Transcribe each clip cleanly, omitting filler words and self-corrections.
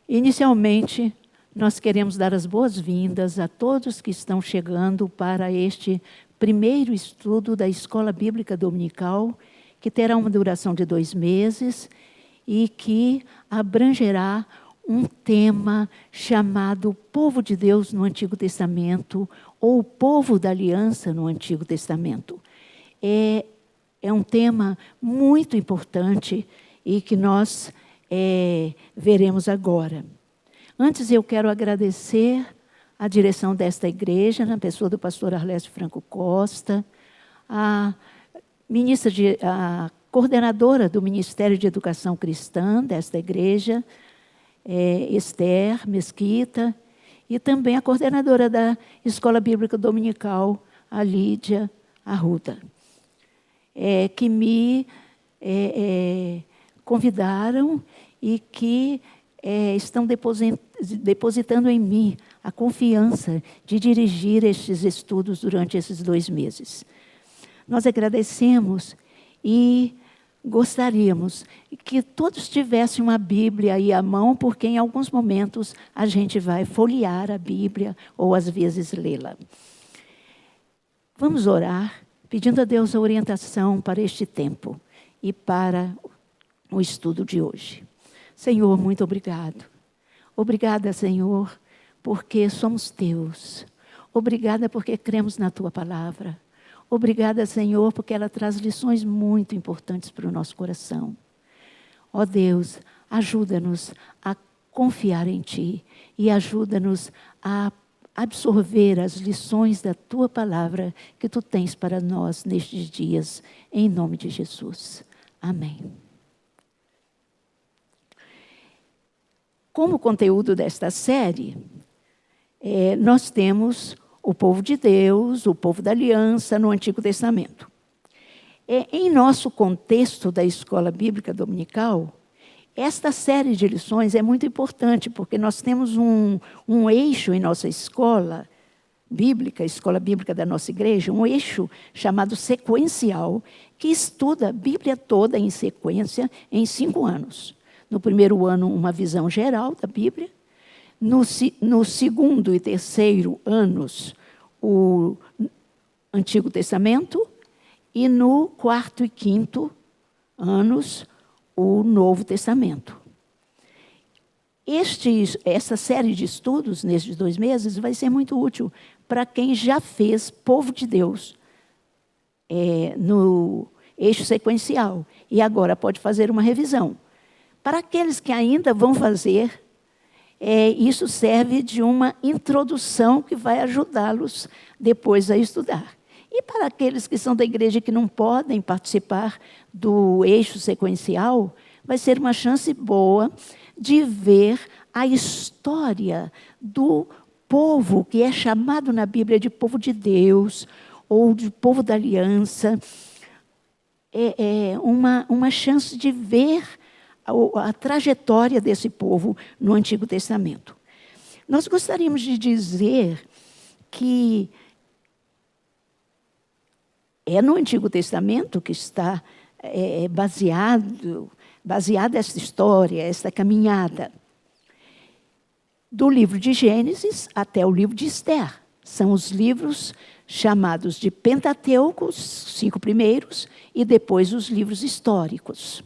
Inicialmente, nós queremos dar as boas-vindas a todos que estão chegando para este primeiro estudo da Escola Bíblica Dominical, que terá uma duração de 2 meses e que abrangerá um tema chamado Povo de Deus no Antigo Testamento ou Povo da Aliança no Antigo Testamento. É um tema muito importante e que nós veremos agora. Antes eu quero agradecer a direção desta igreja, na pessoa do pastor Arlésio Franco Costa, a coordenadora do Ministério de Educação Cristã desta igreja, Esther Mesquita, e também a coordenadora da Escola Bíblica Dominical, a Lídia Arruda, que me convidaram e que estão depositando em mim a confiança de dirigir estes estudos durante esses 2 meses. Nós agradecemos e gostaríamos que todos tivessem uma Bíblia aí à mão, porque em alguns momentos a gente vai folhear a Bíblia ou às vezes lê-la. Vamos orar, pedindo a Deus a orientação para este tempo e para o estudo de hoje. Senhor, muito obrigado. Obrigada, Senhor, porque somos teus. Obrigada porque cremos na tua palavra. Obrigada, Senhor, porque ela traz lições muito importantes para o nosso coração. Ó Deus, ajuda-nos a confiar em Ti e ajuda-nos a absorver as lições da Tua palavra que Tu tens para nós nestes dias, em nome de Jesus. Amém. Como conteúdo desta série, nós temos o povo de Deus, o povo da aliança no Antigo Testamento. Em nosso contexto da Escola Bíblica Dominical, esta série de lições é muito importante, porque nós temos um eixo em nossa escola bíblica, a escola bíblica da nossa igreja, um eixo chamado sequencial, que estuda a Bíblia toda em sequência em 5 anos. No primeiro ano, uma visão geral da Bíblia. No segundo e terceiro anos, o Antigo Testamento. E no quarto e quinto anos, o Novo Testamento. Essa série de estudos, nesses 2 meses, vai ser muito útil para quem já fez Povo de Deus no eixo sequencial. E agora pode fazer uma revisão. Para aqueles que ainda vão fazer, isso serve de uma introdução que vai ajudá-los depois a estudar. E para aqueles que são da igreja que não podem participar do eixo sequencial, vai ser uma chance boa de ver a história do povo que é chamado na Bíblia de povo de Deus ou de povo da aliança. Uma chance de ver a trajetória desse povo no Antigo Testamento. Nós gostaríamos de dizer que é no Antigo Testamento que está baseada essa história, essa caminhada. Do livro de Gênesis até o livro de Esther. São os livros chamados de Pentateuco, os 5 primeiros, e depois os livros históricos.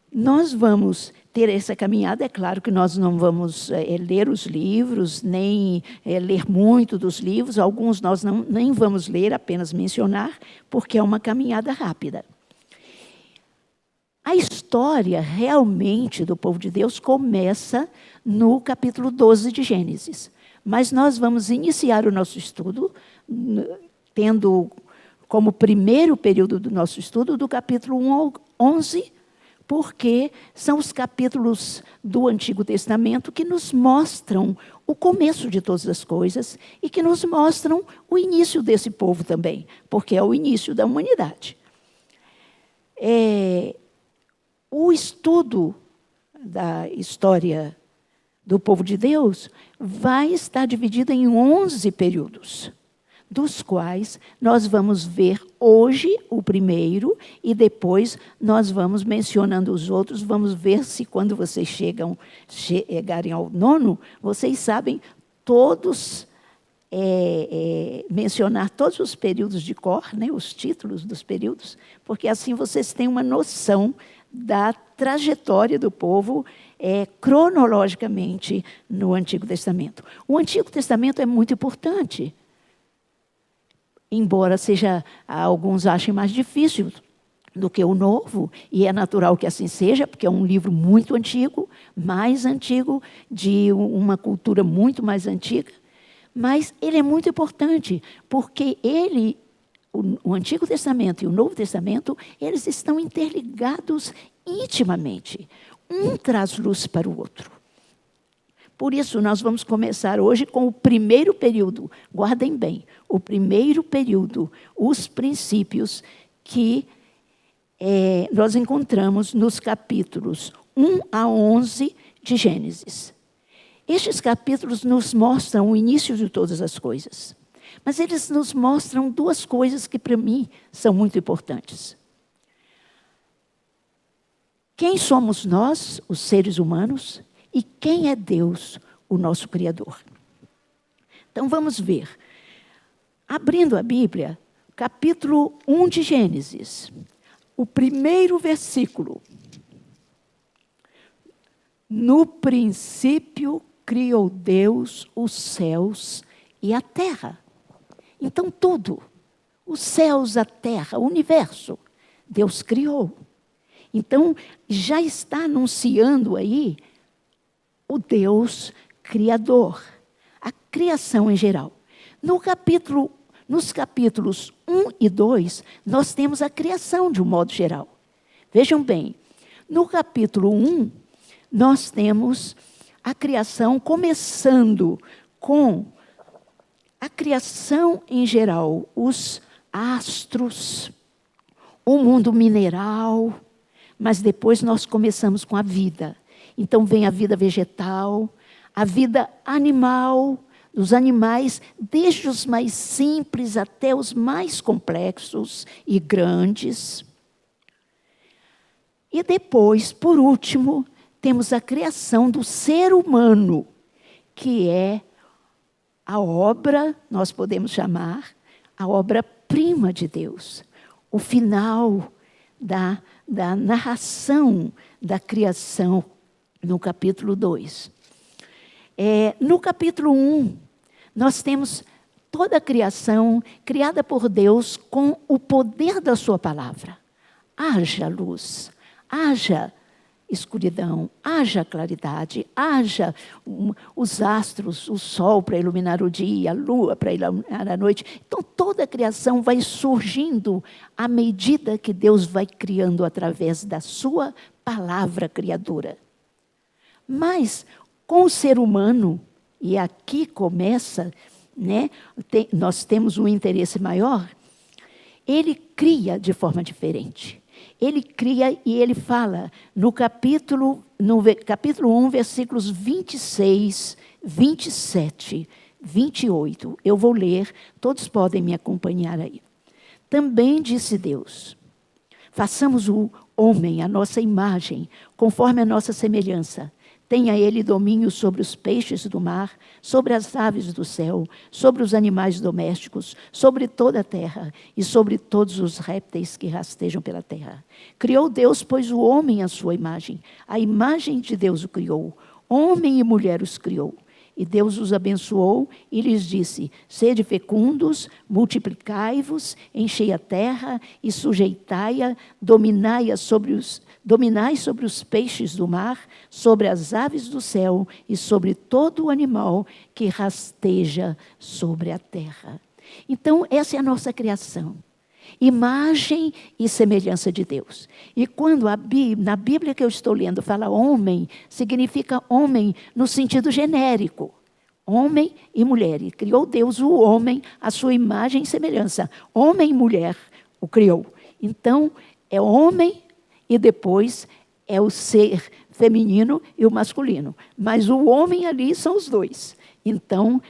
Nós vamos ter essa caminhada, é claro que nós não vamos ler os livros, nem ler muito dos livros, alguns nós nem vamos ler, apenas mencionar, porque é uma caminhada rápida. A história realmente do povo de Deus começa no capítulo 12 de Gênesis, mas nós vamos iniciar o nosso estudo, tendo como primeiro período do nosso estudo do capítulo 1 ao 11, porque são os capítulos do Antigo Testamento que nos mostram o começo de todas as coisas e que nos mostram o início desse povo também, porque é o início da humanidade. O estudo da história do povo de Deus vai estar dividido em 11 períodos. dos quais nós vamos ver hoje o primeiro e depois nós vamos mencionando os outros, vamos ver se quando vocês chegarem ao 9º, vocês sabem todos, mencionar todos os períodos de cor, né, os títulos dos períodos, porque assim vocês têm uma noção da trajetória do povo cronologicamente no Antigo Testamento. O Antigo Testamento é muito importante, embora alguns achem mais difícil do que o Novo, e é natural que assim seja, porque é um livro muito antigo, mais antigo, de uma cultura muito mais antiga, mas ele é muito importante, porque o Antigo Testamento e o Novo Testamento, eles estão interligados intimamente. Um traz luz para o outro. Por isso, nós vamos começar hoje com o primeiro período. Guardem bem, o primeiro período, os princípios que nós encontramos nos capítulos 1 a 11 de Gênesis. Estes capítulos nos mostram o início de todas as coisas. Mas eles nos mostram duas coisas que, para mim, são muito importantes. Quem somos nós, os seres humanos, e quem é Deus, o nosso Criador. Então, vamos ver. Abrindo a Bíblia, capítulo 1 de Gênesis, o primeiro versículo. No princípio criou Deus os céus e a terra. Então, tudo, os céus, a terra, o universo, Deus criou. Então, já está anunciando aí o Deus Criador, a criação em geral. Nos capítulos 1 e 2, nós temos a criação de um modo geral. Vejam bem, no capítulo 1, nós temos a criação começando com a criação em geral, os astros, o mundo mineral, mas depois nós começamos com a vida. Então vem a vida vegetal, a vida animal, dos animais, desde os mais simples até os mais complexos e grandes. E depois, por último, temos a criação do ser humano, que é a obra, nós podemos chamar, a obra-prima de Deus. O final da narração da criação no capítulo 2. No capítulo 1, nós temos toda a criação criada por Deus com o poder da sua palavra. Haja luz, haja escuridão, haja claridade, haja os astros, o sol para iluminar o dia, a lua para iluminar a noite. Então, toda a criação vai surgindo à medida que Deus vai criando através da sua palavra criadora. Mas, com o ser humano, e aqui começa, né, nós temos um interesse maior, ele cria de forma diferente. Ele cria e ele fala no capítulo 1, versículos 26, 27, 28. Eu vou ler, todos podem me acompanhar aí. Também disse Deus, façamos o homem à nossa imagem, conforme a nossa semelhança. Tenha ele domínio sobre os peixes do mar, sobre as aves do céu, sobre os animais domésticos, sobre toda a terra e sobre todos os répteis que rastejam pela terra. Criou Deus, pois, o homem à sua imagem. A imagem de Deus o criou. Homem e mulher os criou. E Deus os abençoou e lhes disse, sede fecundos, multiplicai-vos, enchei a terra e sujeitai-a, dominai sobre os peixes do mar, sobre as aves do céu e sobre todo o animal que rasteja sobre a terra. Então, essa é a nossa criação. Imagem e semelhança de Deus. E quando na Bíblia que eu estou lendo fala homem, significa homem no sentido genérico. Homem e mulher. E criou Deus o homem, a sua imagem e semelhança. Homem e mulher o criou. Então, é homem e depois é o ser feminino e o masculino. Mas o homem ali são os dois. Então,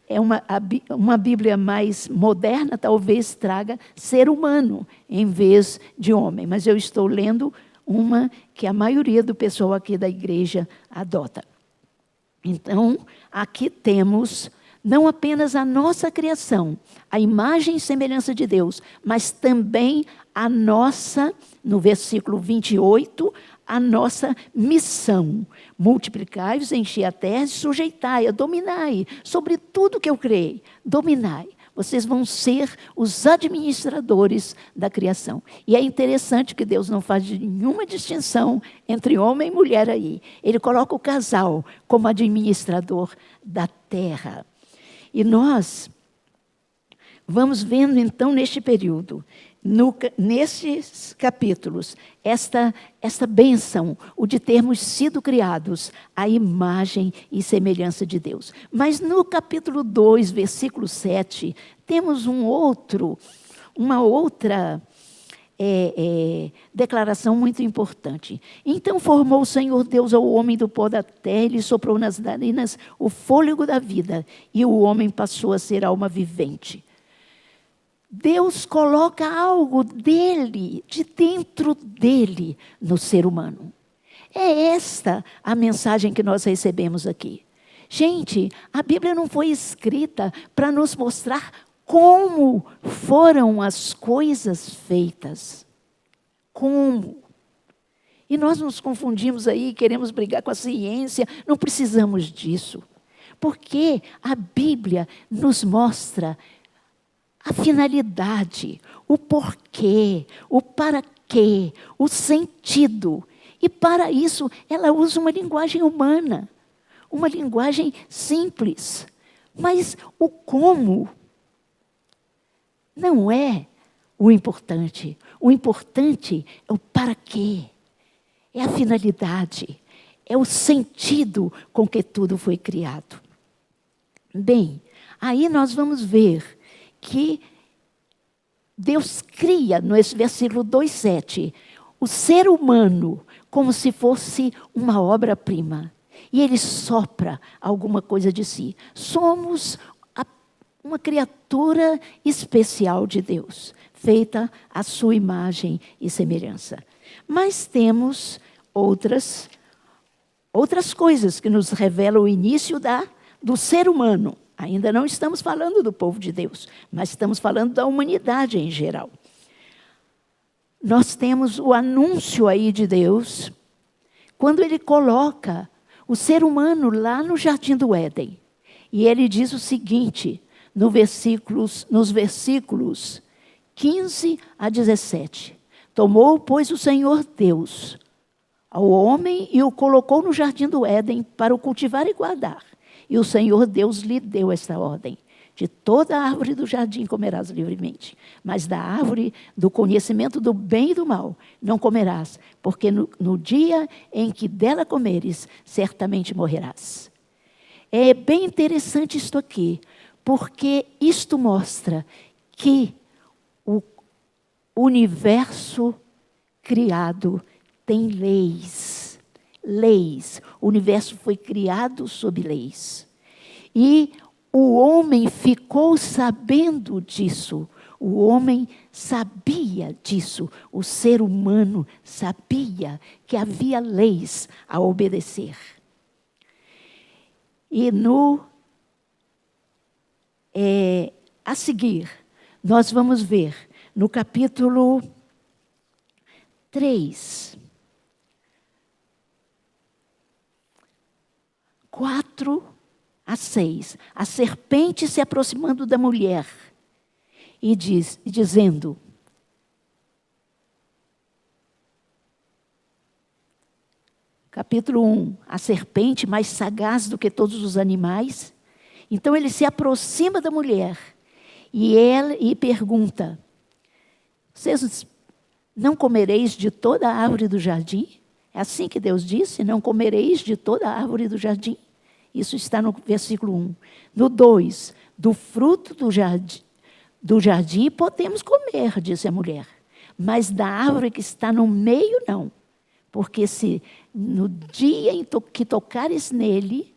uma Bíblia mais moderna talvez traga ser humano em vez de homem. Mas eu estou lendo uma que a maioria do pessoal aqui da igreja adota. Então, aqui temos não apenas a nossa criação, a imagem e semelhança de Deus, mas também a nossa, no versículo 28, a nossa missão. Multiplicai-vos, enchei a terra, sujeitai-a, dominai sobre tudo que eu criei. Dominai. Vocês vão ser os administradores da criação. E é interessante que Deus não faz nenhuma distinção entre homem e mulher aí. Ele coloca o casal como administrador da terra. E nós vamos vendo então neste período, nesses capítulos, esta bênção, o de termos sido criados à imagem e semelhança de Deus. Mas no capítulo 2, versículo 7, temos uma outra declaração muito importante. Então formou o Senhor Deus ao homem do pó da terra, e lhe soprou nas narinas o fôlego da vida, e o homem passou a ser alma vivente. Deus coloca algo dele, de dentro dele, no ser humano. É esta a mensagem que nós recebemos aqui. Gente, a Bíblia não foi escrita para nos mostrar como foram as coisas feitas. Como? E nós nos confundimos aí, queremos brigar com a ciência, não precisamos disso. Porque a Bíblia nos mostra a finalidade, o porquê, o para quê, o sentido. E para isso, ela usa uma linguagem humana, uma linguagem simples. Mas o como não é o importante. O importante é o para quê, é a finalidade, é o sentido com que tudo foi criado. Bem, aí nós vamos ver que Deus cria, no versículo 2,7, o ser humano como se fosse uma obra-prima. E ele sopra alguma coisa de si. Somos uma criatura especial de Deus, feita à sua imagem e semelhança. Mas temos outras coisas que nos revelam o início do ser humano. Ainda não estamos falando do povo de Deus, mas estamos falando da humanidade em geral. Nós temos o anúncio aí de Deus, quando Ele coloca o ser humano lá no Jardim do Éden. E Ele diz o seguinte, nos versículos 15 a 17. Tomou, pois, o Senhor Deus ao homem e o colocou no Jardim do Éden para o cultivar e guardar. E o Senhor Deus lhe deu esta ordem: de toda a árvore do jardim comerás livremente, mas da árvore do conhecimento do bem e do mal não comerás, porque no dia em que dela comeres, certamente morrerás. É bem interessante isto aqui, porque isto mostra que o universo criado tem leis. Leis. O universo foi criado sob leis. E o homem ficou sabendo disso. O homem sabia disso. O ser humano sabia que havia leis a obedecer. E a seguir, nós vamos ver no capítulo 3, 4 a 6, a serpente se aproximando da mulher e dizendo: capítulo 1, a serpente mais sagaz do que todos os animais. Então ele se aproxima da mulher e pergunta: vocês não comereis de toda a árvore do jardim? É assim que Deus disse: não comereis de toda a árvore do jardim? Isso está no versículo 1. No 2, do fruto do jardim podemos comer, disse a mulher. Mas da árvore que está no meio, não. Porque se no dia em que tocares nele,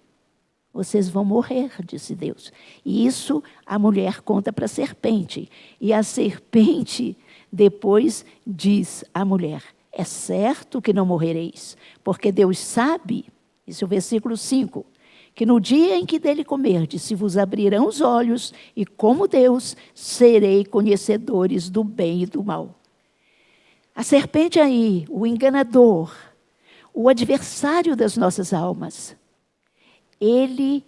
vocês vão morrer, disse Deus. E isso a mulher conta para a serpente. E a serpente depois diz à mulher: é certo que não morrereis, porque Deus sabe, esse é o versículo 5, que no dia em que dele comerdes, se vos abrirão os olhos, e como Deus, serei conhecedores do bem e do mal. A serpente aí, o enganador, o adversário das nossas almas, ele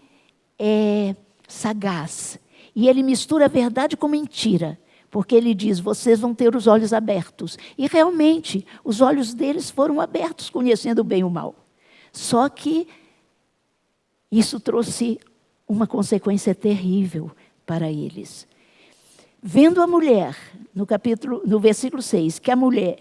é sagaz. E ele mistura a verdade com mentira. Porque ele diz, vocês vão ter os olhos abertos. E realmente, os olhos deles foram abertos, conhecendo o bem e o mal. Só que isso trouxe uma consequência terrível para eles. Vendo a mulher, no versículo 6, que a mulher,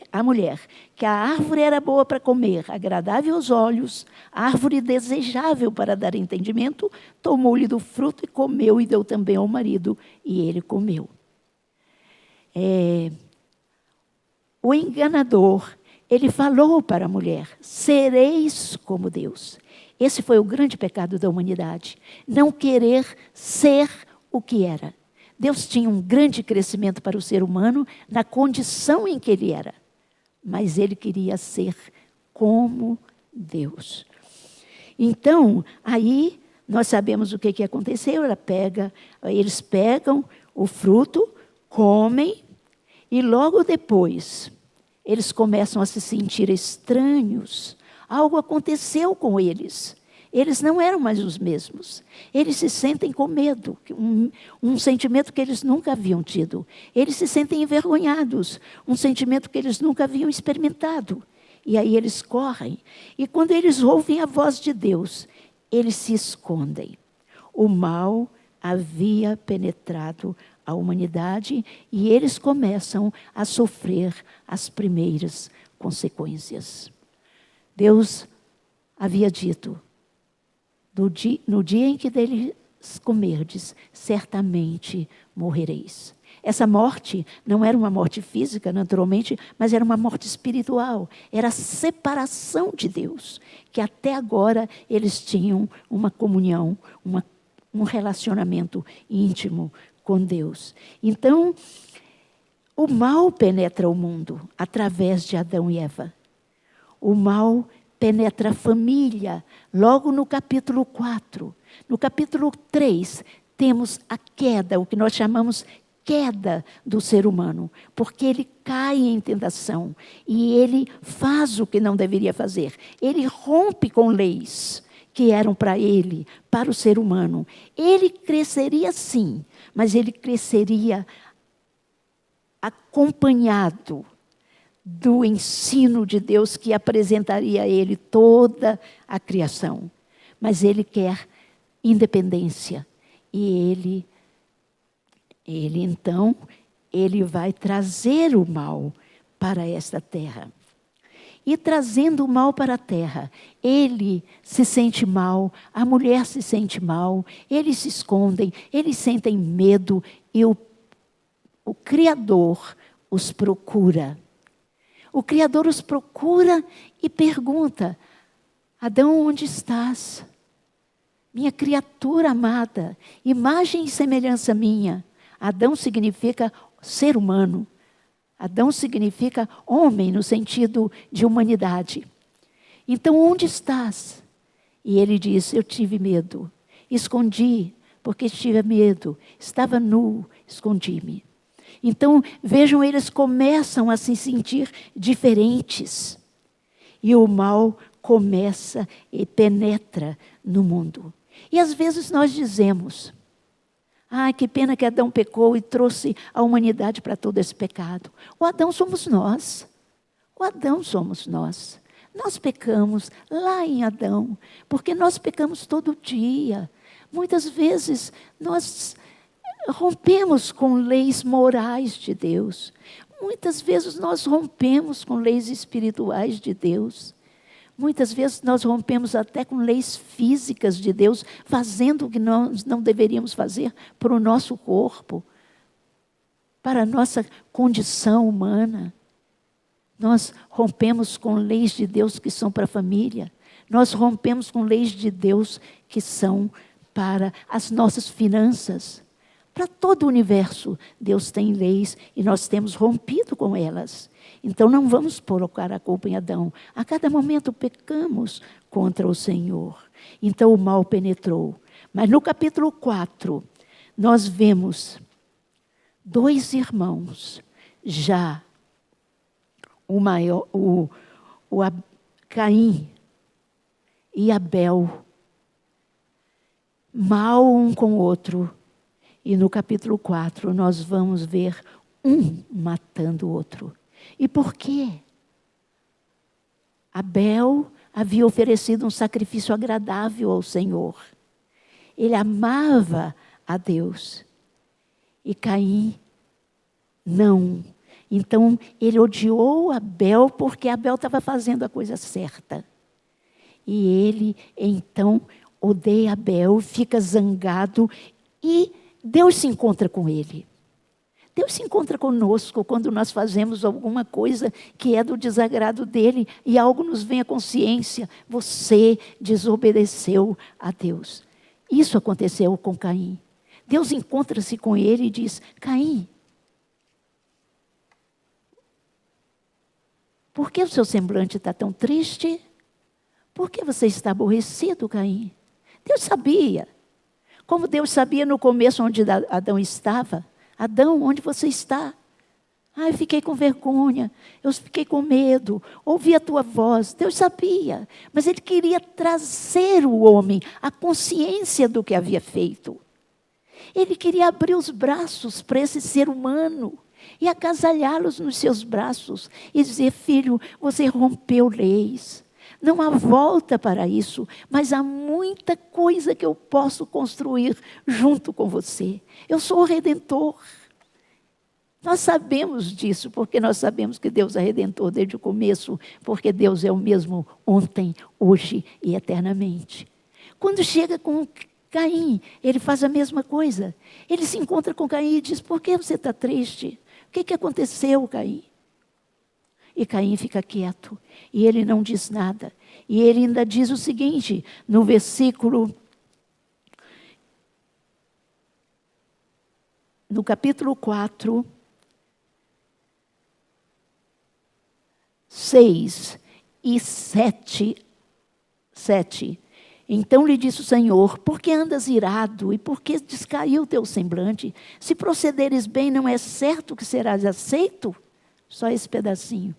que a árvore era boa para comer, agradável aos olhos, árvore desejável para dar entendimento, tomou-lhe do fruto e comeu, e deu também ao marido, e ele comeu. O enganador, ele falou para a mulher, sereis como Deus. Esse foi o grande pecado da humanidade, não querer ser o que era. Deus tinha um grande crescimento para o ser humano na condição em que ele era. Mas ele queria ser como Deus. Então, aí nós sabemos o que aconteceu. Eles pegam o fruto, comem, e logo depois eles começam a se sentir estranhos. Algo aconteceu com eles. Eles não eram mais os mesmos. Eles se sentem com medo, um sentimento que eles nunca haviam tido. Eles se sentem envergonhados, um sentimento que eles nunca haviam experimentado. E aí eles correm. E quando eles ouvem a voz de Deus, eles se escondem. O mal havia penetrado a humanidade e eles começam a sofrer as primeiras consequências. Deus havia dito, no dia em que deles comerdes, certamente morrereis. Essa morte não era uma morte física, naturalmente, mas era uma morte espiritual. Era a separação de Deus, que até agora eles tinham uma comunhão, um relacionamento íntimo com Deus. Então, o mal penetra o mundo através de Adão e Eva. O mal penetra a família, logo no capítulo 4. No capítulo 3, temos a queda, o que nós chamamos queda do ser humano, porque ele cai em tentação e ele faz o que não deveria fazer. Ele rompe com leis que eram para ele, para o ser humano. Ele cresceria sim, mas ele cresceria acompanhado do ensino de Deus que apresentaria a ele toda a criação. Mas ele quer independência. E então, ele vai trazer o mal para esta terra. E trazendo o mal para a terra, ele se sente mal, a mulher se sente mal, eles se escondem, eles sentem medo e o Criador os procura. O Criador os procura e pergunta, Adão, onde estás? Minha criatura amada, imagem e semelhança minha. Adão significa ser humano. Adão significa homem no sentido de humanidade. Então, onde estás? E ele diz, eu tive medo. Escondi, porque tive medo. Estava nu, escondi-me. Então, vejam, eles começam a se sentir diferentes. E o mal começa e penetra no mundo. E às vezes nós dizemos, que pena que Adão pecou e trouxe a humanidade para todo esse pecado. O Adão somos nós. O Adão somos nós. Nós pecamos lá em Adão, porque nós pecamos todo dia. Muitas vezes nós rompemos com leis morais de Deus. Muitas vezes nós rompemos com leis espirituais de Deus. Muitas vezes nós rompemos até com leis físicas de Deus, fazendo o que nós não deveríamos fazer para o nosso corpo, para a nossa condição humana. Nós rompemos com leis de Deus que são para a família. Nós rompemos com leis de Deus que são para as nossas finanças. Para todo o universo, Deus tem leis e nós temos rompido com elas. Então não vamos colocar a culpa em Adão. A cada momento pecamos contra o Senhor. Então o mal penetrou. Mas no capítulo 4, nós vemos 2 irmãos, já Caim e Abel, mal um com o outro. E no capítulo 4 nós vamos ver um matando o outro. E por quê? Abel havia oferecido um sacrifício agradável ao Senhor. Ele amava a Deus. E Caim não. Então ele odiou Abel porque Abel estava fazendo a coisa certa. E ele então odeia Abel, fica zangado e Deus se encontra com ele. Deus se encontra conosco quando nós fazemos alguma coisa que é do desagrado dele e algo nos vem à consciência. Você desobedeceu a Deus. Isso aconteceu com Caim. Deus encontra-se com ele e diz: Caim, por que o seu semblante está tão triste? Por que você está aborrecido, Caim? Deus sabia. Como Deus sabia no começo onde Adão estava. Adão, onde você está? Eu fiquei com vergonha, eu fiquei com medo, ouvi a tua voz. Deus sabia, mas Ele queria trazer o homem à consciência do que havia feito. Ele queria abrir os braços para esse ser humano e agasalhá-los nos seus braços e dizer: filho, você rompeu leis. Não há volta para isso, mas há muita coisa que eu posso construir junto com você. Eu sou o Redentor. Nós sabemos disso, porque nós sabemos que Deus é Redentor desde o começo, porque Deus é o mesmo ontem, hoje e eternamente. Quando chega com Caim, ele faz a mesma coisa. Ele se encontra com Caim e diz: por que você está triste? O que aconteceu, Caim? E Caim fica quieto, e ele não diz nada. E ele ainda diz o seguinte, no capítulo 4, 6 e 7. Então lhe disse o Senhor: por que andas irado e por que descaiu o teu semblante? Se procederes bem, não é certo que serás aceito? Só esse pedacinho.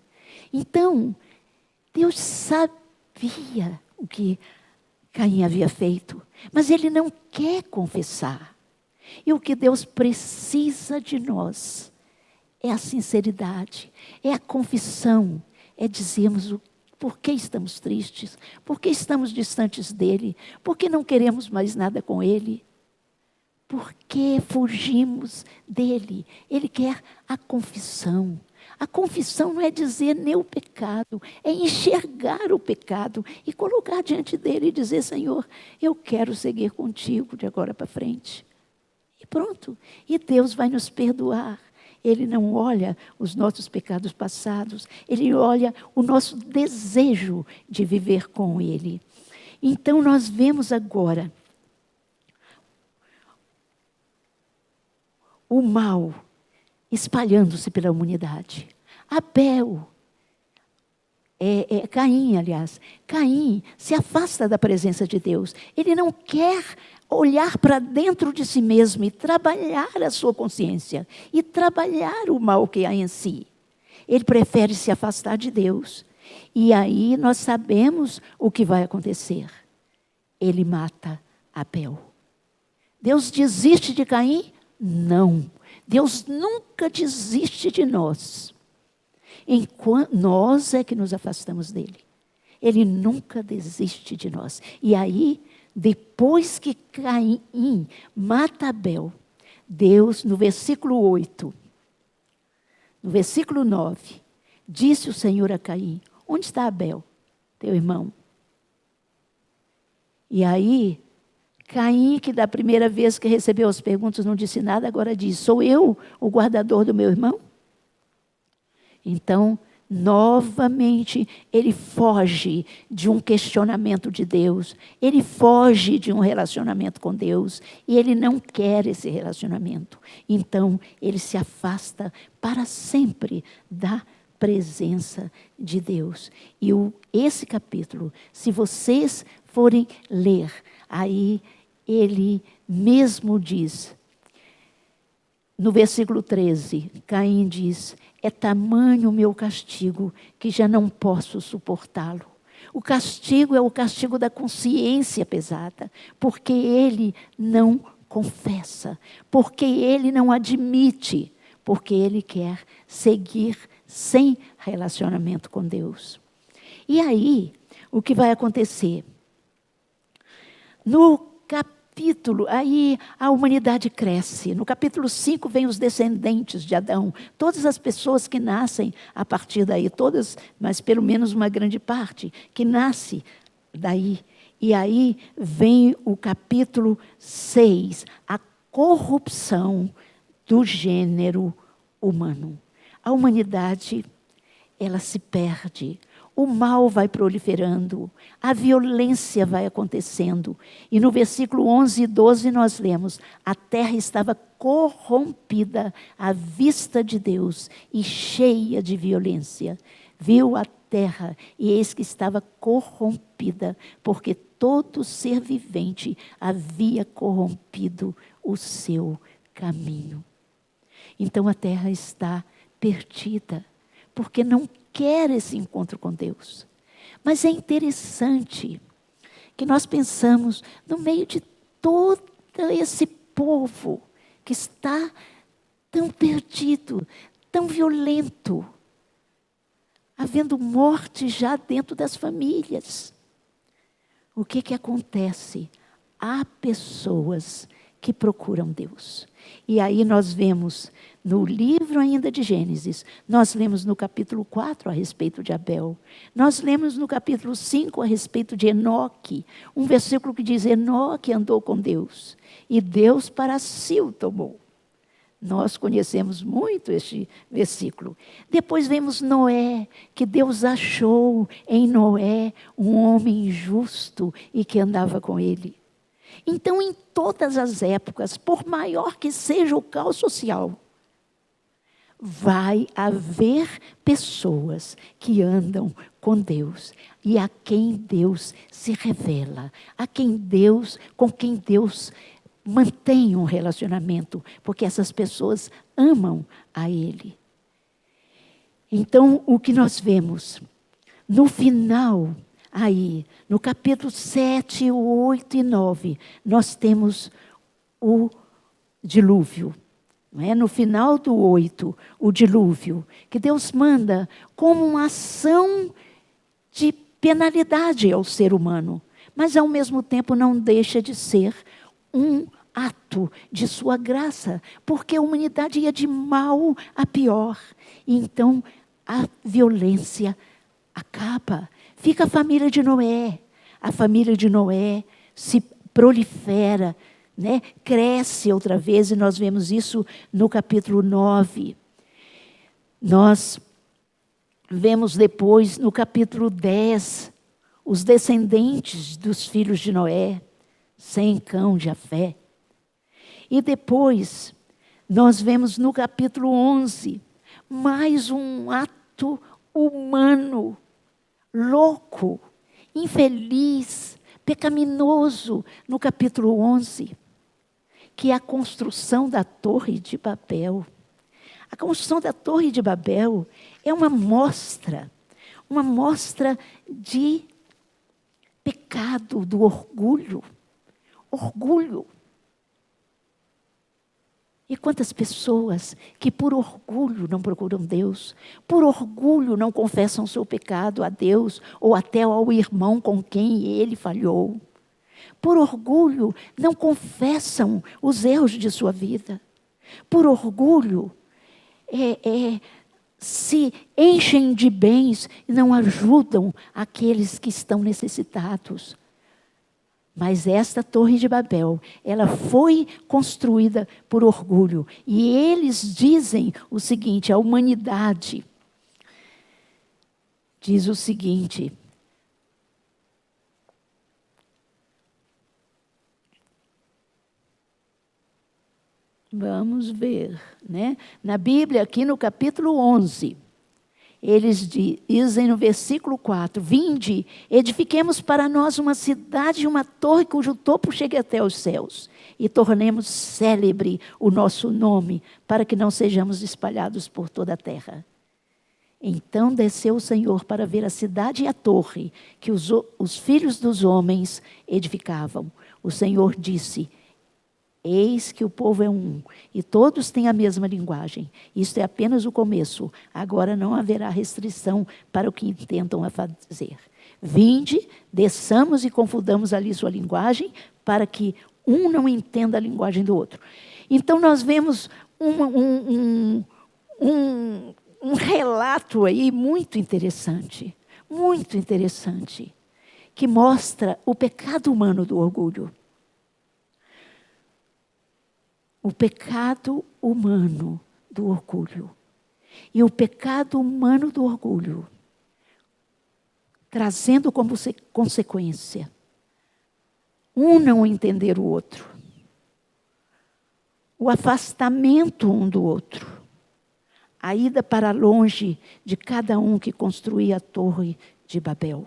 Então, Deus sabia o que Caim havia feito, mas ele não quer confessar. E o que Deus precisa de nós é a sinceridade, é a confissão, é dizermos por que estamos tristes, por que estamos distantes dele, por que não queremos mais nada com ele, por que fugimos dele. Ele quer a confissão. A confissão não é dizer nem o pecado, é enxergar o pecado e colocar diante dele e dizer: Senhor, eu quero seguir contigo de agora para frente. E pronto. E Deus vai nos perdoar. Ele não olha os nossos pecados passados, Ele olha o nosso desejo de viver com Ele. Então nós vemos agora o mal espalhando-se pela humanidade. Abel, Caim, aliás. Caim se afasta da presença de Deus. Ele não quer olhar para dentro de si mesmo e trabalhar a sua consciência. E trabalhar o mal que há em si. Ele prefere se afastar de Deus. E aí nós sabemos o que vai acontecer. Ele mata Abel. Deus desiste de Caim? Não. Deus nunca desiste de nós. Enquanto nós é que nos afastamos dele. Ele nunca desiste de nós. E aí, depois que Caim mata Abel, Deus, no versículo 8, no versículo 9, disse o Senhor a Caim: onde está Abel, teu irmão? E aí, Caim, que da primeira vez que recebeu as perguntas não disse nada, agora diz: sou eu o guardador do meu irmão? Então, novamente ele foge de um questionamento de Deus, ele foge de um relacionamento com Deus, e ele não quer esse relacionamento. Então, ele se afasta para sempre da presença de Deus. E esse capítulo, se vocês forem ler, aí ele mesmo diz, no versículo 13, Caim diz: é tamanho o meu castigo que já não posso suportá-lo. O castigo é o castigo da consciência pesada, porque ele não confessa, porque ele não admite, porque ele quer seguir sem relacionamento com Deus. E aí, o que vai acontecer? No capítulo, aí a humanidade cresce. No capítulo 5 vem os descendentes de Adão. Todas as pessoas que nascem a partir daí, todas, mas pelo menos uma grande parte, que nasce daí. E aí vem o capítulo 6, a corrupção do gênero humano. A humanidade, ela se perde. O mal vai proliferando, a violência vai acontecendo. E no versículo 11 e 12 nós lemos: a terra estava corrompida à vista de Deus e cheia de violência. Viu a terra e eis que estava corrompida, porque todo ser vivente havia corrompido o seu caminho. Então a terra está perdida, porque não quer esse encontro com Deus. Mas é interessante que nós pensamos, no meio de todo esse povo que está tão perdido, tão violento, havendo morte já dentro das famílias, o que acontece? Há pessoas que procuram Deus. E aí nós vemos, no livro ainda de Gênesis, nós lemos no capítulo 4 a respeito de Abel. Nós lemos no capítulo 5 a respeito de Enoque. Um versículo que diz: Enoque andou com Deus, e Deus para si o tomou. Nós conhecemos muito este versículo. Depois vemos Noé, que Deus achou em Noé um homem justo e que andava com ele. Então, em todas as épocas, por maior que seja o caos social, vai haver pessoas que andam com Deus e a quem Deus se revela, com quem Deus mantém um relacionamento, porque essas pessoas amam a Ele. Então, o que nós vemos no final, aí, no capítulo 7, 8 e 9, nós temos o dilúvio. Não é? No final do 8, o dilúvio, que Deus manda como uma ação de penalidade ao ser humano, mas ao mesmo tempo não deixa de ser um ato de sua graça, porque a humanidade ia de mal a pior. E então a violência acaba. Fica a família de Noé. A família de Noé se prolifera, né? Cresce outra vez, e nós vemos isso no capítulo 9. Nós vemos depois, no capítulo 10, os descendentes dos filhos de Noé, Sem, Cão, Jafé. E depois, nós vemos no capítulo 11, mais um ato humano, louco, infeliz, pecaminoso, no capítulo 11, que é a construção da Torre de Babel. A construção da Torre de Babel é uma mostra de pecado, do orgulho. Orgulho. E quantas pessoas que por orgulho não procuram Deus, por orgulho não confessam seu pecado a Deus ou até ao irmão com quem ele falhou. Por orgulho não confessam os erros de sua vida. Por orgulho se enchem de bens e não ajudam aqueles que estão necessitados. Mas esta Torre de Babel, ela foi construída por orgulho. E eles dizem o seguinte, a humanidade, diz o seguinte: vamos ver, né? Na Bíblia, aqui no capítulo 11, eles dizem no versículo 4, vinde, edifiquemos para nós uma cidade e uma torre cujo topo chegue até os céus, e tornemos célebre o nosso nome, para que não sejamos espalhados por toda a terra. Então desceu o Senhor para ver a cidade e a torre que os filhos dos homens edificavam. O Senhor disse: eis que o povo é um, e todos têm a mesma linguagem. Isto é apenas o começo. Agora não haverá restrição para o que intentam a fazer. Vinde, desçamos e confundamos ali sua linguagem, para que um não entenda a linguagem do outro. Então nós vemos um relato aí muito interessante, que mostra o pecado humano do orgulho. O pecado humano do orgulho. E o pecado humano do orgulho, trazendo como consequência um não entender o outro, o afastamento um do outro, a ida para longe de cada um que construía a torre de Babel.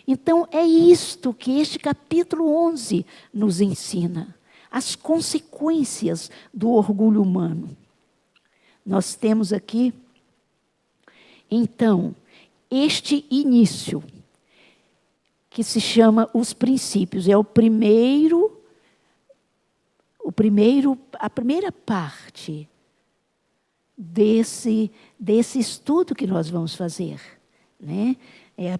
Então é isto que este capítulo 11 nos ensina. As consequências do orgulho humano. Nós temos aqui, então, este início, que se chama os princípios. É a primeira parte desse estudo que nós vamos fazer, né? É o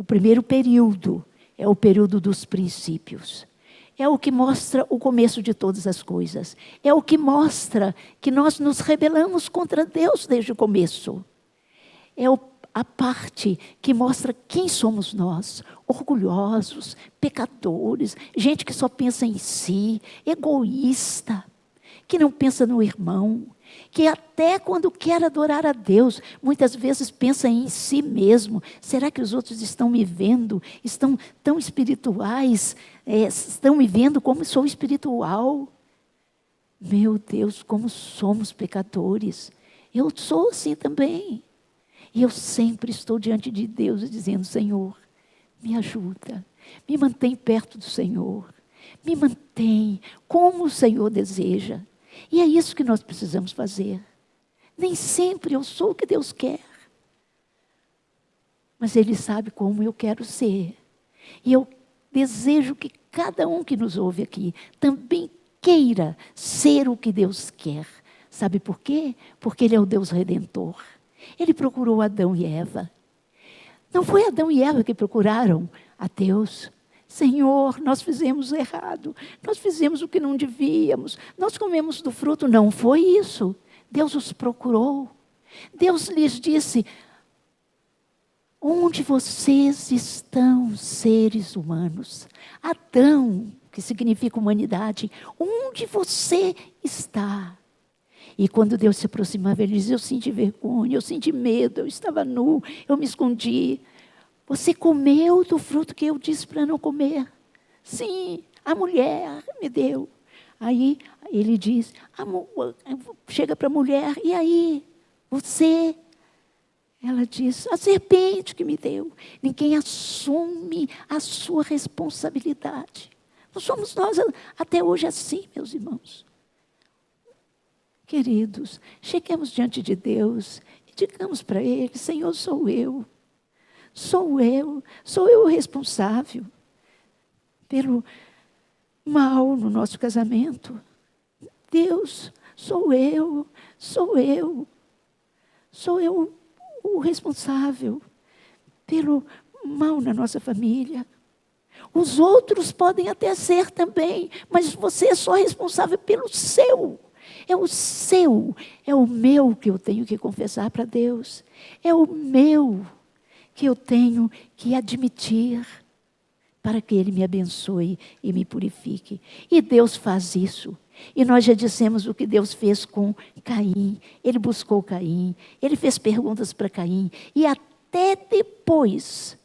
primeiro período, é o período dos princípios. É o que mostra o começo de todas as coisas. É o que mostra que nós nos rebelamos contra Deus desde o começo. É a parte que mostra quem somos nós. Orgulhosos, pecadores, gente que só pensa em si, egoísta, que não pensa no irmão, que até quando quer adorar a Deus, muitas vezes pensa em si mesmo. Será que os outros estão me vendo? Estão tão espirituais? Estão me vendo como sou espiritual? Meu Deus, como somos pecadores. Eu sou assim também. E eu sempre estou diante de Deus dizendo: Senhor, me ajuda. Me mantém perto do Senhor. Me mantém como o Senhor deseja. E é isso que nós precisamos fazer. Nem sempre eu sou o que Deus quer. Mas Ele sabe como eu quero ser. E eu desejo que cada um que nos ouve aqui também queira ser o que Deus quer. Sabe por quê? Porque Ele é o Deus Redentor. Ele procurou Adão e Eva. Não foi Adão e Eva que procuraram a Deus. Senhor, nós fizemos errado, nós fizemos o que não devíamos, nós comemos do fruto. Não foi isso. Deus os procurou. Deus lhes disse: onde vocês estão, seres humanos? Adão, que significa humanidade, onde você está? E quando Deus se aproximava, ele dizia: eu senti vergonha, eu senti medo, eu estava nu, eu me escondi. Você comeu do fruto que eu disse para não comer? Sim, a mulher me deu. Aí ele diz, chega para a mulher: e aí, você? Ela diz: a serpente que me deu. Ninguém assume a sua responsabilidade. Não somos nós até hoje assim, meus irmãos. Queridos, cheguemos diante de Deus e digamos para Ele: Senhor, sou eu o responsável pelo mal no nosso casamento. Deus, sou eu o responsável pelo mal na nossa família. Os outros podem até ser também, mas você é só responsável pelo seu. É o seu, é o meu que eu tenho que confessar para Deus. É o meu que eu tenho que admitir para que Ele me abençoe e me purifique. E Deus faz isso. E nós já dissemos o que Deus fez com Caim. Ele buscou Caim, Ele fez perguntas para Caim. E até depois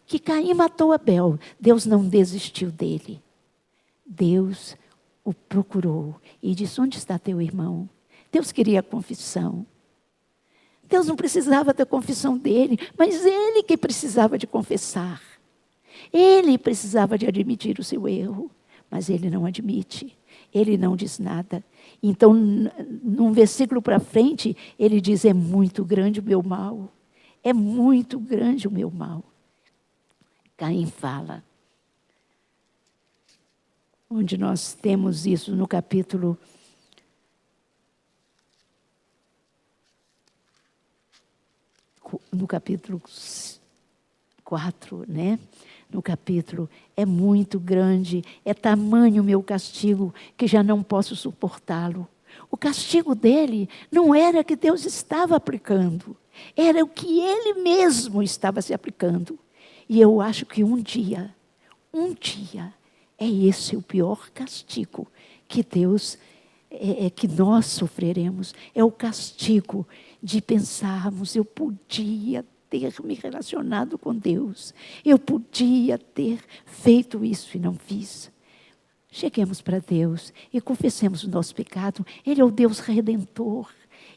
que Caim matou Abel, Deus não desistiu dele. Deus o procurou e disse: onde está teu irmão? Deus queria a confissão. Deus não precisava da confissão dele, mas ele que precisava de confessar. Ele precisava de admitir o seu erro, mas ele não admite. Ele não diz nada. Então, num versículo para frente, ele diz: é muito grande o meu mal. É muito grande o meu mal. Caim fala. Onde nós temos isso no capítulo 4, né? No capítulo, é muito grande, é tamanho o meu castigo, que já não posso suportá-lo. O castigo dele não era que Deus estava aplicando, era o que ele mesmo estava se aplicando. E eu acho que um dia, é esse o pior castigo que Deus, que nós sofreremos. É o castigo de pensarmos: eu podia ter me relacionado com Deus, eu podia ter feito isso e não fiz. Cheguemos para Deus e confessemos o nosso pecado. Ele é o Deus redentor.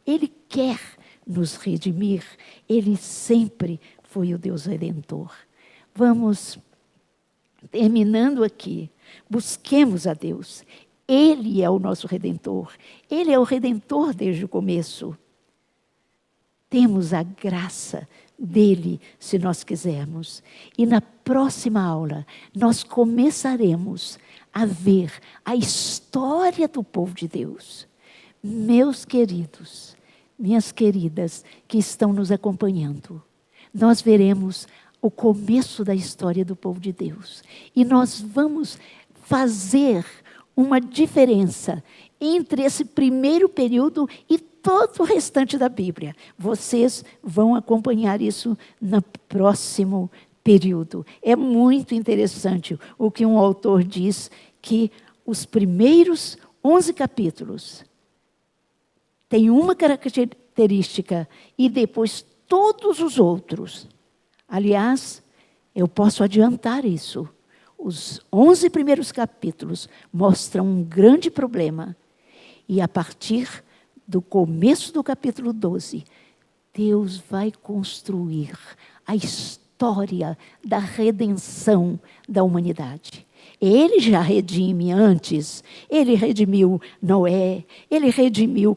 Ele quer nos redimir. Ele sempre foi o Deus redentor. Vamos terminando aqui. Busquemos a Deus. Ele é o nosso redentor. Ele é o redentor desde o começo. Temos a graça dele, se nós quisermos. E na próxima aula, nós começaremos a ver a história do povo de Deus. Meus queridos, minhas queridas que estão nos acompanhando, nós veremos o começo da história do povo de Deus. E nós vamos fazer uma diferença entre esse primeiro período e todo o restante da Bíblia. Vocês vão acompanhar isso no próximo período. É muito interessante o que um autor diz, que os primeiros 11 capítulos têm uma característica e depois todos os outros. Aliás, eu posso adiantar isso. Os 11 primeiros capítulos mostram um grande problema. E a partir do começo do capítulo 12, Deus vai construir a história da redenção da humanidade. Ele já redime antes. Ele redimiu Noé, ele redimiu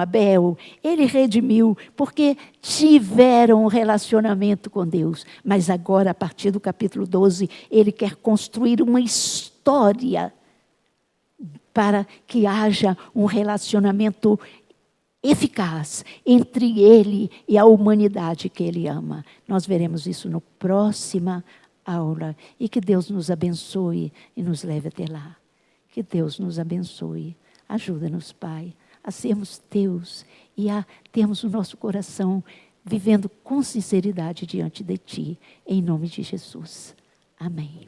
Abel. Ele redimiu porque tiveram um relacionamento com Deus. Mas agora, a partir do capítulo 12, ele quer construir uma história para que haja um relacionamento eficaz entre ele e a humanidade que ele ama. Nós veremos isso no próxima aula. E que Deus nos abençoe e nos leve até lá. Que Deus nos abençoe. Ajuda-nos, Pai, a sermos teus e a termos o nosso coração vivendo com sinceridade diante de Ti. Em nome de Jesus. Amém.